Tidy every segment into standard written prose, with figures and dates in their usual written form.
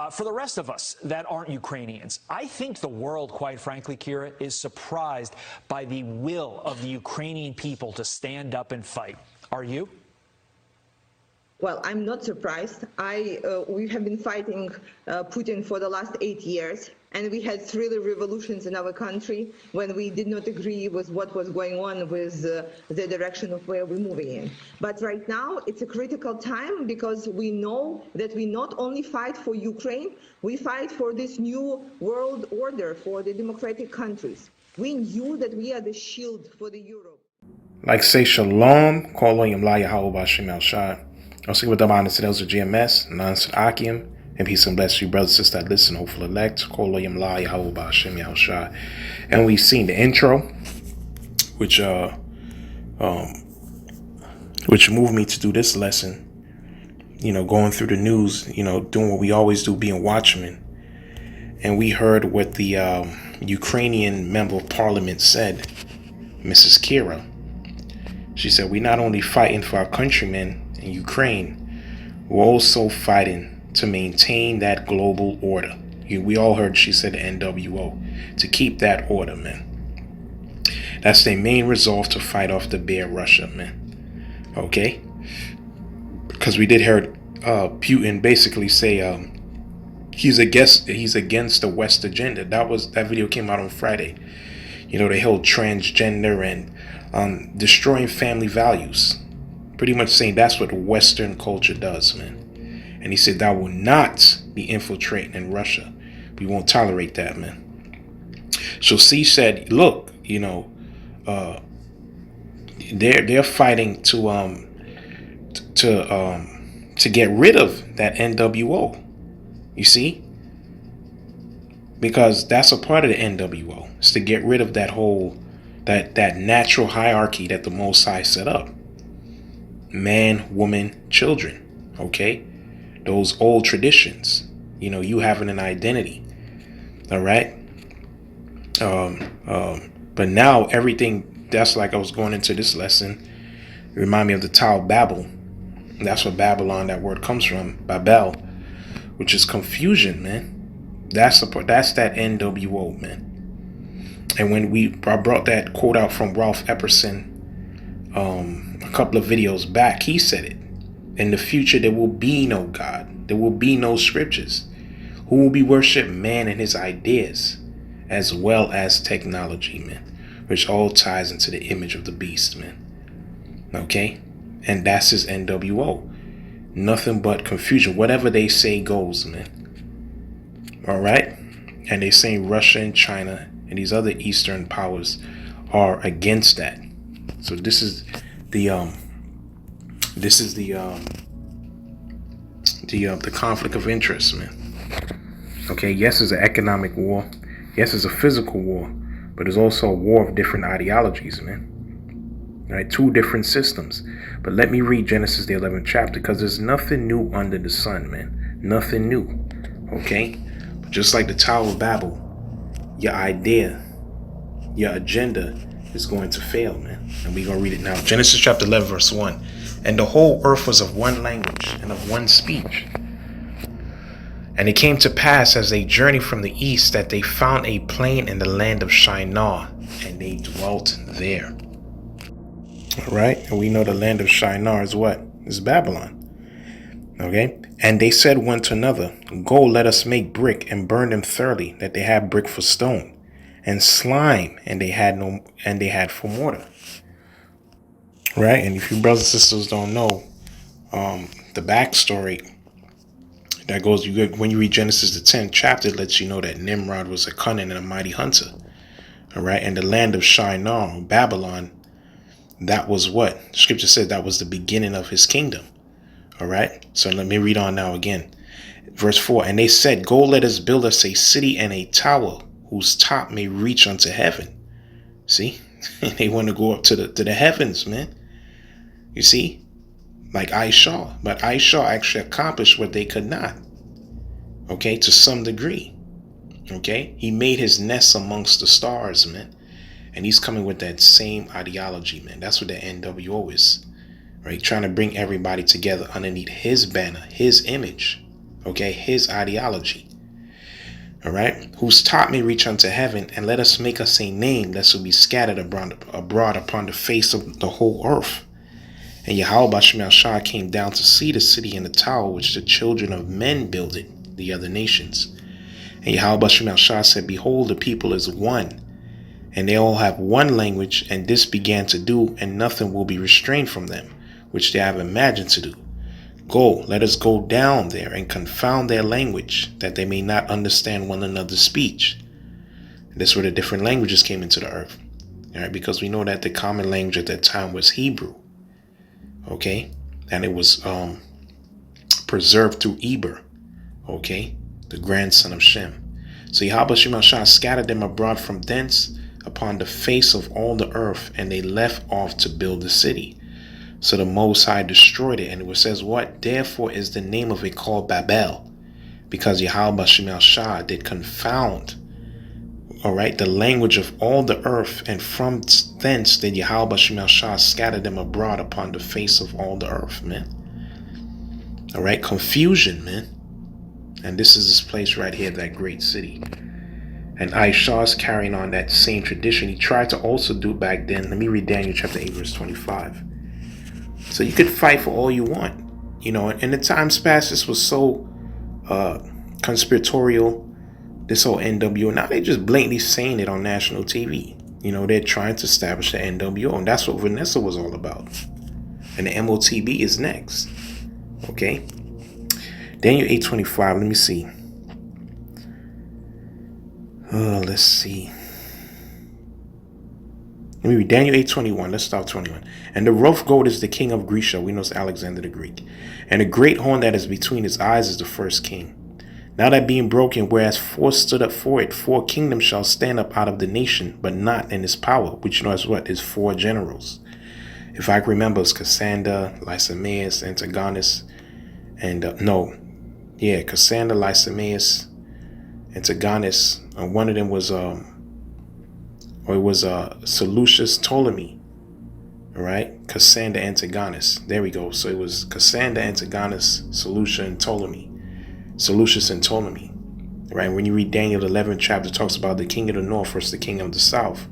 For the rest of us that aren't Ukrainians, I think the world, quite frankly, Kira, is surprised by the will of the Ukrainian people to stand up and fight. Are you? Well, I'm not surprised. We have been fighting Putin for the last 8 years, and we had 3 revolutions in our country when we did not agree with what was going on with the direction of where we're moving in. But right now, it's a critical time because we know that we not only fight for Ukraine, we fight for this new world order for the democratic countries. We knew that we are the shield for the Europe. Like say shalom, call William Laya Hawaba Shem Shad. I'll see what the man is of GMS, Nansen Akim, and peace and bless you, brothers and sisters that listen, hopeful elect, call William Laya Hawaba Shem Shad. And we've seen the intro, which moved me to do this lesson, going through the news, doing what we always do, being watchmen. And we heard what the Ukrainian member of parliament said, Mrs. Kira. She said, we're not only fighting for our countrymen in Ukraine, we're also fighting to maintain that global order. We all heard she said the NW0, to keep that order, man. That's their main resolve, to fight off the bear Russia, man. Okay? Because we did hear Putin basically say he's against the West agenda. That video came out on Friday. They held transgender and destroying family values. Pretty much saying that's what Western culture does, man. And he said that will not be infiltrating in Russia. We won't tolerate that, man. So C said, look, they're fighting to get rid of that NW0. You see? Because that's a part of the NW0. It's to get rid of that whole that natural hierarchy that the Most High set up. Man, woman, children. Okay? Those old traditions. You having an identity. All right? But now everything, that's like I was going into this lesson, remind me of the Tower of Babel. That's where Babylon, that word comes from, Babel, which is confusion, man. That's that NWO, man. And when I brought that quote out from Ralph Epperson a couple of videos back, he said it. In the future, there will be no God. There will be no scriptures. Who will be worship? Man and his ideas, as well as technology, man, which all ties into the image of the beast, man. Okay? And that's his NWO. Nothing but confusion. Whatever they say goes, man. All right? And they say Russia and China and these other Eastern powers are against that. So this is the conflict of interest, man. Okay, yes, it's an economic war. Yes, it's a physical war, but it's also a war of different ideologies, man. All right, 2 different systems. But let me read Genesis the 11th chapter, because there's nothing new under the sun, man. Nothing new. Okay? But just like the Tower of Babel, your idea, your agenda is going to fail, man. And we're going to read it now. Genesis chapter 11, verse 1. And the whole earth was of one language and of one speech. And it came to pass as they journeyed from the east that they found a plain in the land of Shinar, and they dwelt there. All right, and we know the land of Shinar is what? It's Babylon. Okay, and they said one to another, go, let us make brick and burn them thoroughly, that they have brick for stone, and slime, and they had for mortar. Right, and if you brothers and sisters don't know, the backstory that goes, when you read Genesis the 10th chapter, it lets you know that Nimrod was a cunning and a mighty hunter. All right, and the land of Shinar, Babylon, that was what Scripture said, that was the beginning of his kingdom. All right, so let me read on now again. Verse 4, and they said, go, let us build us a city and a tower whose top may reach unto heaven. See, they want to go up to the heavens, man. You see, like Aisha, but Aisha actually accomplished what they could not. Okay, to some degree. Okay, he made his nest amongst the stars, man. And he's coming with that same ideology, man. That's what the NWO is, right? Trying to bring everybody together underneath his banner, his image. Okay, his ideology. All right, whose top may reach unto heaven, and let us make us a name that shall be scattered abroad upon the face of the whole earth. And Yahweh Bashem Shah came down to see the city and the tower which the children of men builded, the other nations. And Yahweh Bashem Shah said, behold, the people is one, and they all have one language, and this began to do, and nothing will be restrained from them, which they have imagined to do. Go, let us go down there and confound their language, that they may not understand one another's speech. And this is where the different languages came into the earth. All right, because we know that the common language at that time was Hebrew. Okay, and it was preserved through Eber. Okay, the grandson of Shem. So Yahweh Shema Shah scattered them abroad from thence upon the face of all the earth, and they left off to build the city. So the Most High destroyed it, and it says what? Therefore is the name of it called Babel, because Yahweh Shema Shah did confound, all right, the language of all the earth, and from thence did Yahweh Shema Shah scatter them abroad upon the face of all the earth, man. All right, confusion, man. And this is this place right here, that great city. And Aisha is carrying on that same tradition. He tried to also do back then. Let me read Daniel chapter 8, verse 25. So you could fight for all you want. You know, in the times past, this was so conspiratorial, this whole NW0. Now they're just blatantly saying it on national TV. You know, they're trying to establish the NW0. And that's what Vanessa was all about. And the MOTB is next. Okay. Daniel 8:25. Let me see. Let's see. Let me read Daniel 8:21. Let's start 21. And the rough goat is the king of Grecia. We know it's Alexander the Greek. And the great horn that is between his eyes is the first king. Now that being broken, whereas four stood up for it, 4 kingdoms shall stand up out of the nation, but not in his power, which you know is what? Is 4 generals. If I can remember, it's Cassander, Lysimaeus, Antigonus, and Cassander, Lysimaeus, Antigonus. And one of them was Seleucus Ptolemy. All right, Cassander, Antigonus. There we go. So it was Cassander, Antigonus, Seleucus, and Ptolemy. Seleucus and Ptolemy. Right. When you read Daniel 11 chapter, it talks about the king of the north versus the king of the south,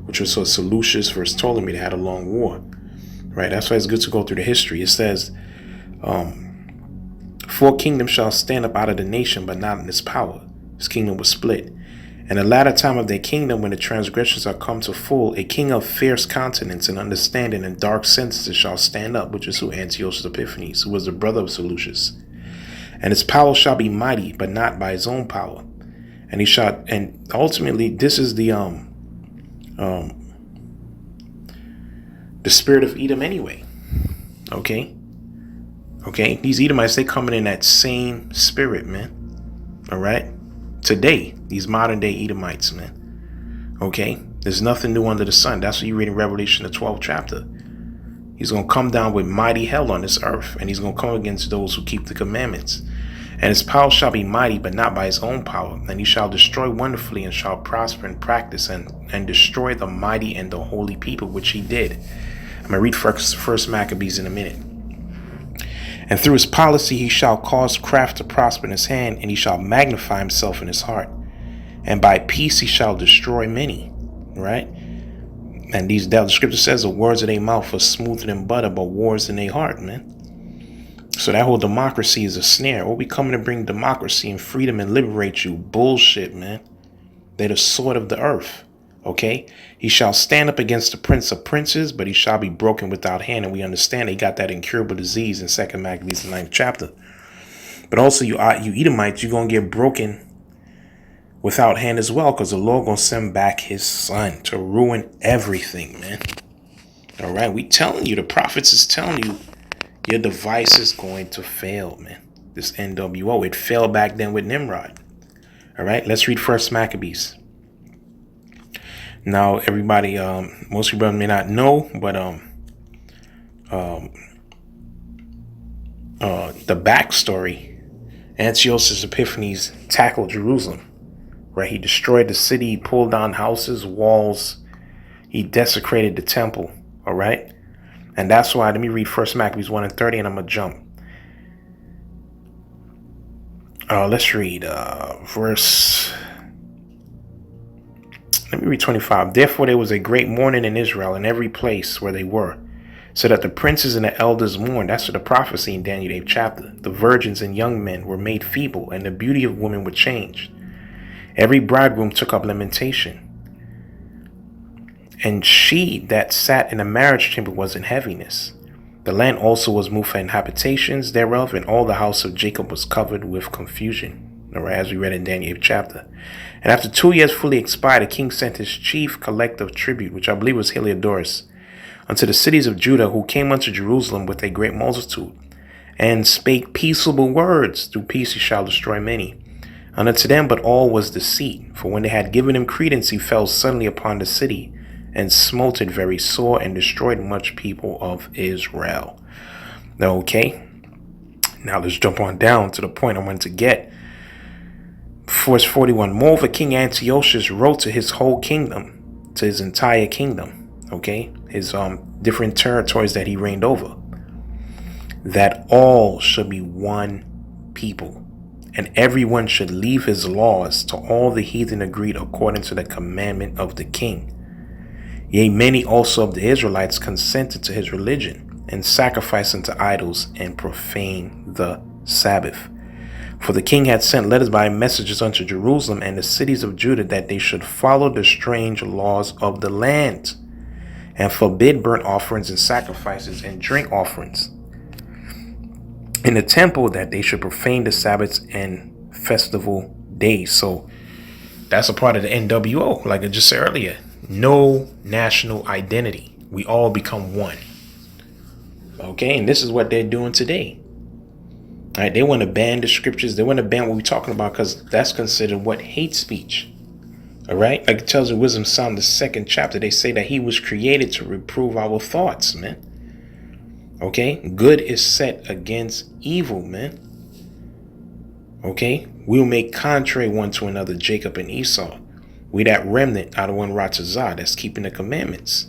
which was Seleucus versus Ptolemy. They had a long war. Right. That's why it's good to go through the history. It says, 4 kingdoms shall stand up out of the nation, but not in its power. His kingdom was split. And the latter time of their kingdom, when the transgressions are come to full, a king of fierce countenance and understanding and dark sentences shall stand up, which is who? Antiochus Epiphanes, who was the brother of Seleucus. And his power shall be mighty, but not by his own power. And he shall, and ultimately, this is the spirit of Edom anyway. Okay. These Edomites, they coming in that same spirit, man. All right. Today, these modern day Edomites, man. Okay. There's nothing new under the sun. That's what you read in Revelation, the 12th chapter. He's going to come down with mighty hell on this earth, and he's going to come against those who keep the commandments. And his power shall be mighty, but not by his own power. And he shall destroy wonderfully, and shall prosper in practice, and destroy the mighty and the holy people, which he did. I'm going to read first Maccabees in a minute. And through his policy he shall cause craft to prosper in his hand, and he shall magnify himself in his heart. And by peace he shall destroy many. Right? And the scripture says the words of their mouth are smoother than butter, but wars in their heart, man. So that whole democracy is a snare. Or we coming to bring democracy and freedom and liberate you. Bullshit, man. They're the sword of the earth. Okay? He shall stand up against the prince of princes, but he shall be broken without hand. And we understand they got that incurable disease in 2 Maccabees, the 9th chapter. But also you Edomites, you're going to get broken without hand as well, because the Lord going to send back his son to ruin everything, man. All right? We telling you, the prophets is telling you, your device is going to fail, man. This NW0, it failed back then with Nimrod. All right? Let's read First Maccabees. Now, everybody, most people may not know, but the backstory, Antiochus Epiphanes tackled Jerusalem. Right? He destroyed the city, he pulled down houses, walls, he desecrated the temple. All right? And that's why, let me read 1 Maccabees 1:30, and I'm going to jump. Let's read let me read 25. Therefore there was a great mourning in Israel in every place where they were, so that the princes and the elders mourned. That's the prophecy in Daniel 8 chapter. The virgins and young men were made feeble, and the beauty of women was changed. Every bridegroom took up lamentation, and she that sat in the marriage chamber was in heaviness. The land also was moved for habitations thereof, and all the house of Jacob was covered with confusion. All right, as we read in Daniel 8 chapter. And after 2 years fully expired, the king sent his chief collector of tribute, which I believe was Heliodorus, unto the cities of Judah, who came unto Jerusalem with a great multitude, and spake peaceable words. Through peace he shall destroy many. And unto them but all was deceit. For when they had given him credence, he fell suddenly upon the city, and smote it very sore, and destroyed much people of Israel. Okay, now let's jump on down to the point I wanted to get. Verse 41. Moreover, King Antiochus wrote to his whole kingdom, to his entire kingdom, okay, his different territories that he reigned over, that all should be one people, and everyone should leave his laws. To all the heathen agreed according to the commandment of the king. Yea, many also of the Israelites consented to his religion, and sacrificed unto idols, and profaned the Sabbath. For the king had sent letters by messengers unto Jerusalem and the cities of Judah, that they should follow the strange laws of the land, and forbid burnt offerings and sacrifices and drink offerings in the temple, that they should profane the Sabbaths and festival days. So that's a part of the NWO, like I just said earlier. No national identity. We all become one. Okay, and this is what they're doing today. All right, they want to ban the scriptures. They want to ban what we're talking about, because that's considered what? Hate speech. All right, like it tells you Wisdom Psalm, the 2nd chapter, they say that he was created to reprove our thoughts, man. Okay, good is set against evil, man. Okay, we'll make contrary one to another, Jacob and Esau. We that remnant out of one Ratazah that's keeping the commandments.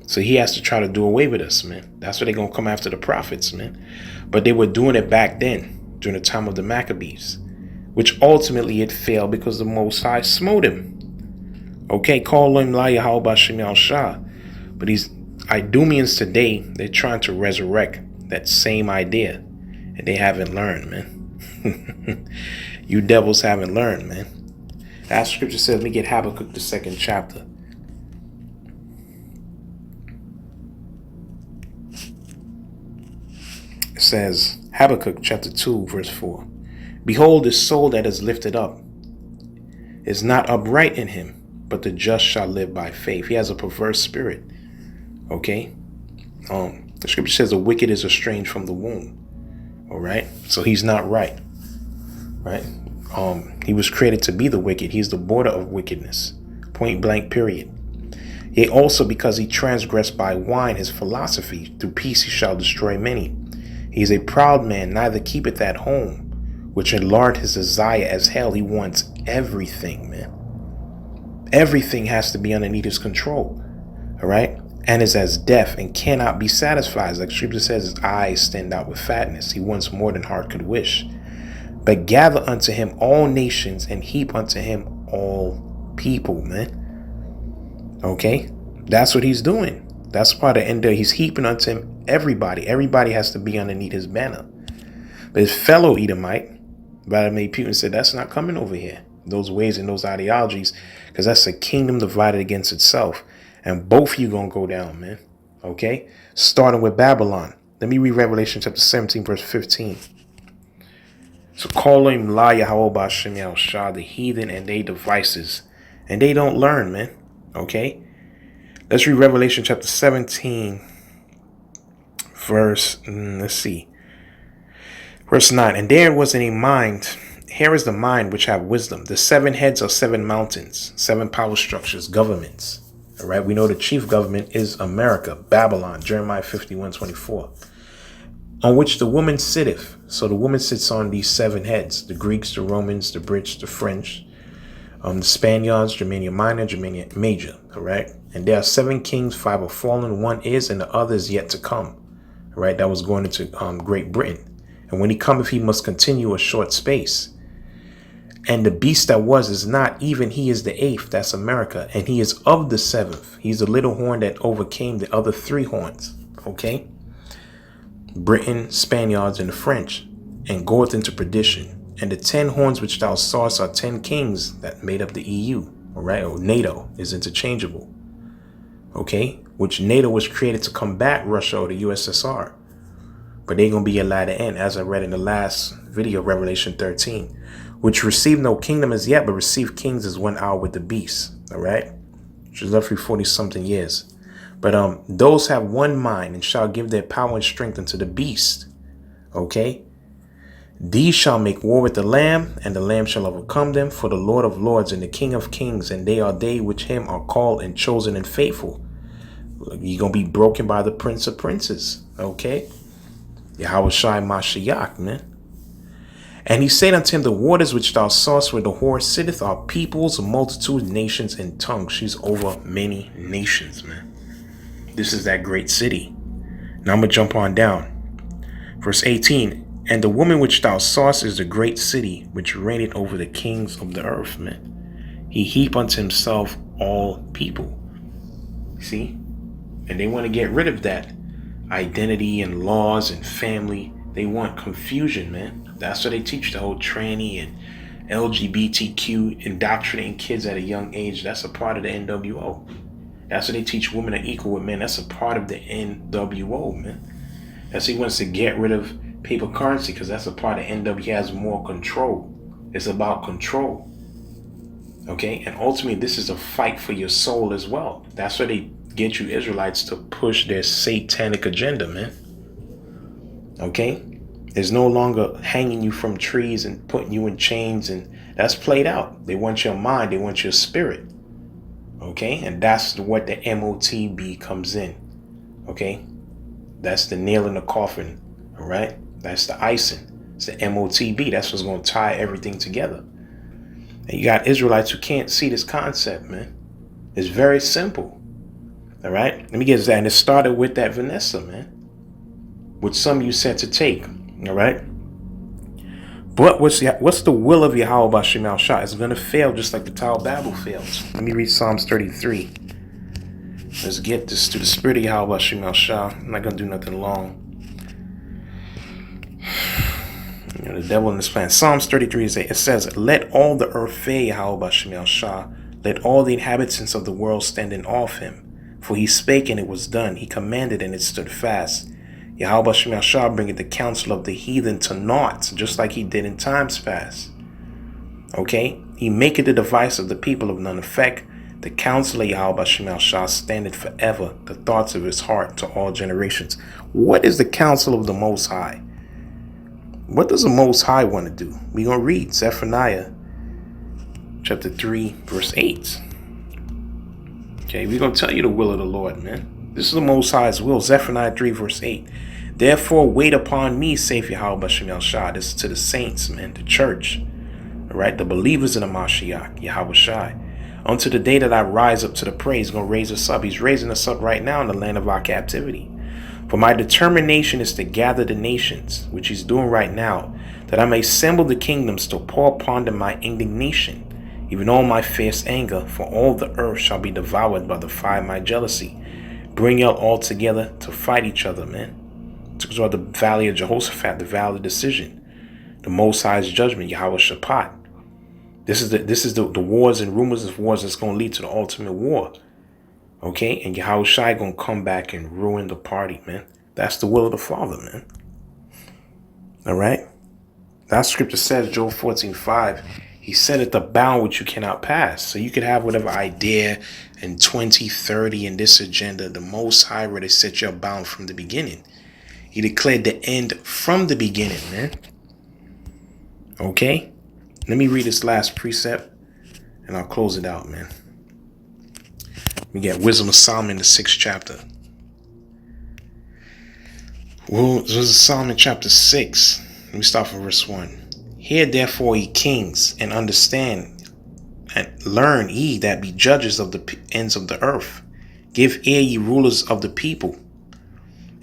So he has to try to do away with us, man. That's why they're going to come after the prophets, man. But they were doing it back then, during the time of the Maccabees, which ultimately it failed because the Most High smote him. Okay, call him La Yahweh Bashem Yal Shah. But these Idumeans today, they're trying to resurrect that same idea. And they haven't learned, man. You devils haven't learned, man. As scripture says, let me get Habakkuk, the 2nd chapter. It says, Habakkuk chapter 2, verse 4. Behold, the soul that is lifted up is not upright in him, but the just shall live by faith. He has a perverse spirit. Okay? The scripture says the wicked is estranged from the womb. All right? So he's not right. Right? He was created to be the wicked. He's the border of wickedness. Point blank, period. Yea, also because he transgressed by wine his philosophy, through peace he shall destroy many. He is a proud man, neither keepeth at home, which enlarged his desire as hell. He wants everything, man. Everything has to be underneath his control. All right? And is as deaf and cannot be satisfied. Like scripture says, his eyes stand out with fatness. He wants more than heart could wish. But gather unto him all nations, and heap unto him all people, man. Okay? That's what he's doing. That's why the end there, he's heaping unto him everybody. Everybody has to be underneath his banner. But his fellow Edomite, but I made people say, that's not coming over here. Those ways and those ideologies, because that's a kingdom divided against itself. And both of you going to go down, man. Okay? Starting with Babylon. Let me read Revelation chapter 17, verse 15. So call him La Yahweh Bashem Yal Shah, the heathen and they devices. And they don't learn, man. Okay? Let's read Revelation chapter 17, verse, let's see. Verse 9. And there was in a mind, here is the mind which have wisdom. The 7 heads are 7 mountains, 7 power structures, governments. All right? We know the chief government is America, Babylon, Jeremiah 51:24. On which the woman sitteth. So the woman sits on these 7 heads. The Greeks, the Romans, the Brits, the French, the Spaniards, Germania Minor, Germania Major. All right. And there are 7 kings, 5 are fallen, 1 is, and the other is yet to come. All right. That was going into Great Britain. And when he cometh, he must continue a short space. And the beast that was is not, even he is the eighth, that's America, and he is of the seventh. He's the little horn that overcame the other three horns, okay? Britain, Spaniards, and the French, and goeth into perdition. And the 10 horns which thou sawest are 10 kings that made up the EU, all right? Or NATO is interchangeable, okay? Which NATO was created to combat Russia or the USSR. But they're going to be a latter end, as I read in the last video, Revelation 13, which received no kingdom as yet, but received kings as 1 hour with the beast, all right? Which is roughly 40-something years. But those have one mind and shall give their power and strength unto the beast, okay? These shall make war with the Lamb, and the Lamb shall overcome them, for the Lord of lords and the King of kings, and they are they which him are called and chosen and faithful. You're going to be broken by the Prince of Princes, okay? Yahweh Shai Mashiach, man. And he said unto him, the waters which thou sawest where the whore sitteth are peoples, multitudes, nations, and tongues. She's over many nations, man. This is that great city. Now I'm going to jump on down. Verse 18. And the woman which thou sawest is the great city, which reigneth over the kings of the earth, man. He heap unto himself all people. See? And they want to get rid of that identity and laws and family. They want confusion, man. That's why they teach the whole tranny and LGBTQ, indoctrinating kids at a young age. That's a part of the NW0. That's why they teach women are equal with men. That's a part of the NW0, man. That's why he wants to get rid of paper currency, because that's a part of NW. He has more control. It's about control. Okay? And ultimately, this is a fight for your soul as well. That's why they get you Israelites to push their satanic agenda, man. Okay? It's no longer hanging you from trees and putting you in chains, and that's played out. They want your mind. They want your spirit. Okay? And that's what the MOTB comes in. Okay? That's the nail in the coffin. All right? That's the icing. It's the MOTB. That's what's going to tie everything together. And you got Israelites who can't see this concept, man. It's very simple. All right? Let me get to that. And it started with that Vanessa, man. Which some of you said to take. All right? But what's the will of Yahweh B'Shem Al Shah? It's going to fail just like the Tower of Babel fails. Let me read Psalms 33. Let's get this to the spirit of Yahweh B'Shem Al Shah. I'm not going to do nothing long. You know, the devil in this plan. Psalms 33 it says, let all the earth fear Yahweh B'Shem Al Shah. Let all the inhabitants of the world stand in awe of him. For he spake and it was done. He commanded and it stood fast. Yahweh B'Shem Al Shah bringeth the counsel of the heathen to naught, just like he did in times past. Okay? He maketh the device of the people of none effect. The counsel of Yahweh B'Shem Al Shah standeth forever, the thoughts of his heart to all generations. What is the counsel of the Most High? What does the Most High want to do? We're going to read Zephaniah chapter 3, verse 8. Okay, we're going to tell you the will of the Lord, man. This is the Most High's will. Zephaniah 3, verse 8. Therefore, wait upon me, saith Yahweh B'Shem El Shah. This is to the saints, man, the church. All right, the believers in the Mashiach, Yahweh Shai. Unto the day that I rise up to the praise, He's going to raise us up. He's raising us up right now in the land of our captivity. For my determination is to gather the nations, which he's doing right now, that I may assemble the kingdoms to pour upon them my indignation, even all my fierce anger, for all the earth shall be devoured by the fire of my jealousy. Bring y'all all together to fight each other, man. To the valley of Jehoshaphat, the valley of decision, the Most High's judgment, Yahweh Shaphat. This is the wars and rumors of wars that's going to lead to the ultimate war. Okay, and Yahweh Shai gonna come back and ruin the party, man. That's the will of the Father, man. All right? That scripture says, Job 14:5, he set at the bound which you cannot pass. So you could have whatever idea in 2030 in this agenda. The Most High already set your bound from the beginning. He declared the end from the beginning, man. Okay? Let me read this last precept and I'll close it out, man. We get Wisdom of Solomon, the 6th chapter. Well, this is Solomon chapter 6. Let me start from verse 1. Hear therefore, ye kings, and understand, and learn ye that be judges of the ends of the earth. Give ear, ye rulers of the people,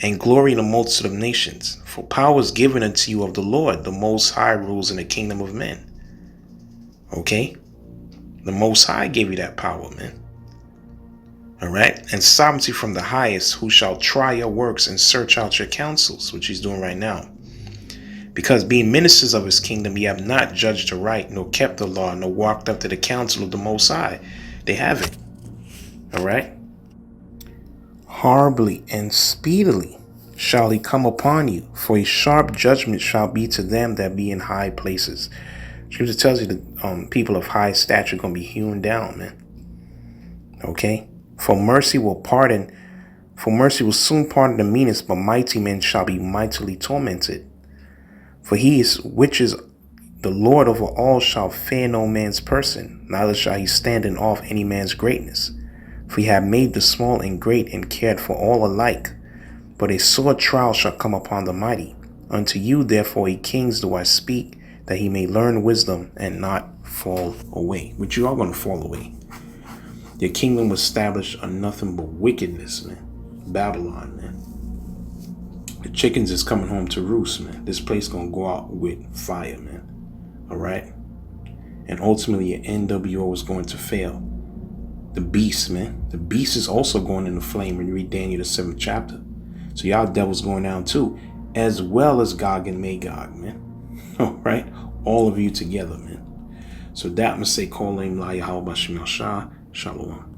and glory in the multitude of nations. For power is given unto you of the Lord, the Most High rules in the kingdom of men. Okay? The Most High gave you that power, man. All right? And sovereignty from the highest, who shall try your works and search out your counsels, which he's doing right now. Because being ministers of his kingdom, ye have not judged aright, nor kept the law, nor walked up to the counsel of the Most High. They haven't. All right? Horribly and speedily shall he come upon you, for a sharp judgment shall be to them that be in high places. Scripture tells you that people of high stature are going to be hewn down, man. Okay? For mercy will soon pardon the meanest, but mighty men shall be mightily tormented. For he is, which is the Lord over all, shall fear no man's person, neither shall he stand in awe of any man's greatness. For he hath made the small and great, and cared for all alike. But a sore trial shall come upon the mighty. Unto you, therefore, ye kings, do I speak, that he may learn wisdom and not fall away. But you are going to fall away. Your kingdom was established on nothing but wickedness, man. Babylon, man. The chickens is coming home to roost, man. This place going to go out with fire, man. All right? And ultimately, your NW0 is going to fail. The beast, man. The beast is also going in the flame when you read Daniel, the 7th chapter. So y'all devils going down too, as well as Gog and Magog, man. All right? All of you together, man. So that must say, Kol Im La Yahweh B'Shem Yahshua. Shalom.